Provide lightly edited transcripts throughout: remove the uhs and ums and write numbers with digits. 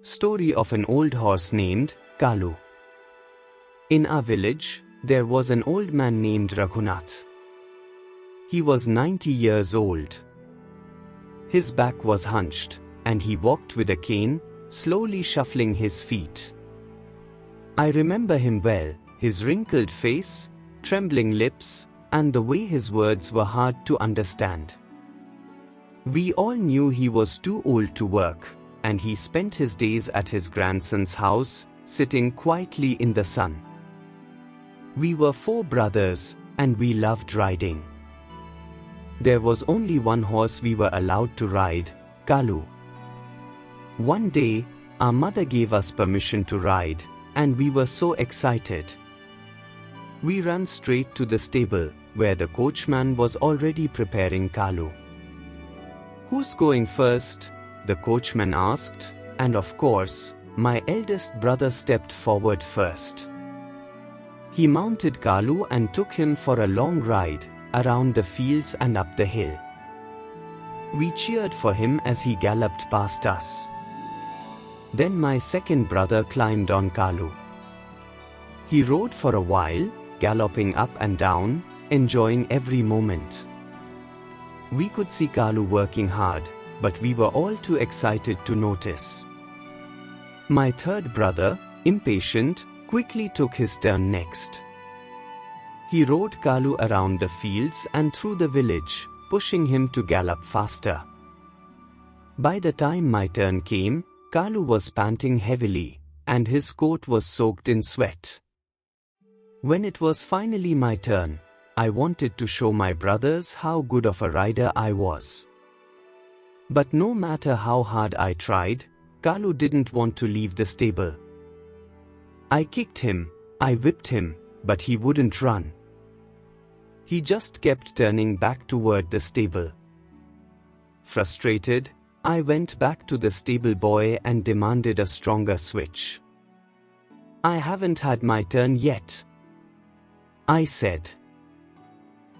Story of an old horse named Kaalu. In our village, there was an old man named Raghunath. He was 90 years old. His back was hunched, and he walked with a cane, slowly shuffling his feet. I remember him well, his wrinkled face, trembling lips, and the way his words were hard to understand. We all knew he was too old to work, and he spent his days at his grandson's house, sitting quietly in the sun. We were 4 brothers, and we loved riding. There was only one horse we were allowed to ride, Kaalu. One day, our mother gave us permission to ride, and we were so excited. We ran straight to the stable, where the coachman was already preparing Kaalu. "Who's going first?" the coachman asked, and of course, my eldest brother stepped forward first. He mounted Kaalu and took him for a long ride, around the fields and up the hill. We cheered for him as he galloped past us. Then my second brother climbed on Kaalu. He rode for a while, galloping up and down, enjoying every moment. We could see Kaalu working hard, but we were all too excited to notice. My third brother, impatient, quickly took his turn next. He rode Kaalu around the fields and through the village, pushing him to gallop faster. By the time my turn came, Kaalu was panting heavily, and his coat was soaked in sweat. When it was finally my turn, I wanted to show my brothers how good of a rider I was. But no matter how hard I tried, Kaalu didn't want to leave the stable. I kicked him, I whipped him, but he wouldn't run. He just kept turning back toward the stable. Frustrated, I went back to the stable boy and demanded a stronger switch. "I haven't had my turn yet," I said.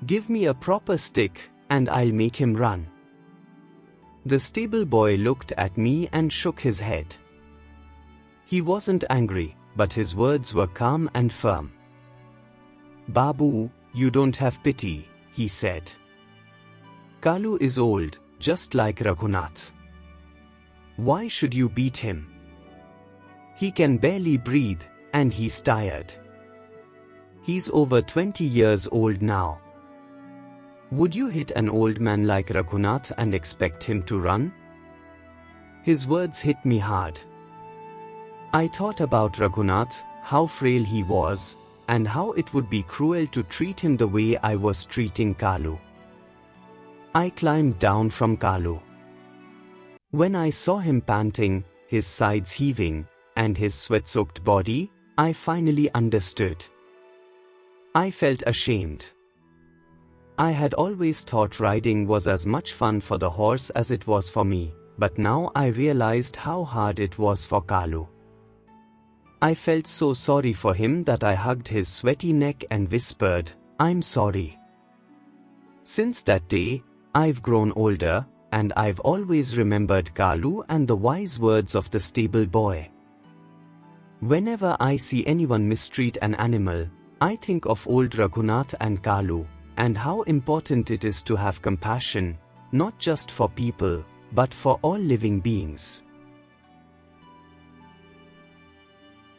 "Give me a proper stick, and I'll make him run." The stable boy looked at me and shook his head. He wasn't angry, but his words were calm and firm. "Babu, you don't have pity," he said. "Kaalu is old, just like Raghunath. Why should you beat him? He can barely breathe, and he's tired. He's over 20 years old now. Would you hit an old man like Raghunath and expect him to run?" His words hit me hard. I thought about Raghunath, how frail he was, and how it would be cruel to treat him the way I was treating Kaalu. I climbed down from Kaalu. When I saw him panting, his sides heaving, and his sweat-soaked body, I finally understood. I felt ashamed. I had always thought riding was as much fun for the horse as it was for me, but now I realized how hard it was for Kaalu. I felt so sorry for him that I hugged his sweaty neck and whispered, "I'm sorry." Since that day, I've grown older, and I've always remembered Kaalu and the wise words of the stable boy. Whenever I see anyone mistreat an animal, I think of old Raghunath and Kaalu, and how important it is to have compassion, not just for people, but for all living beings.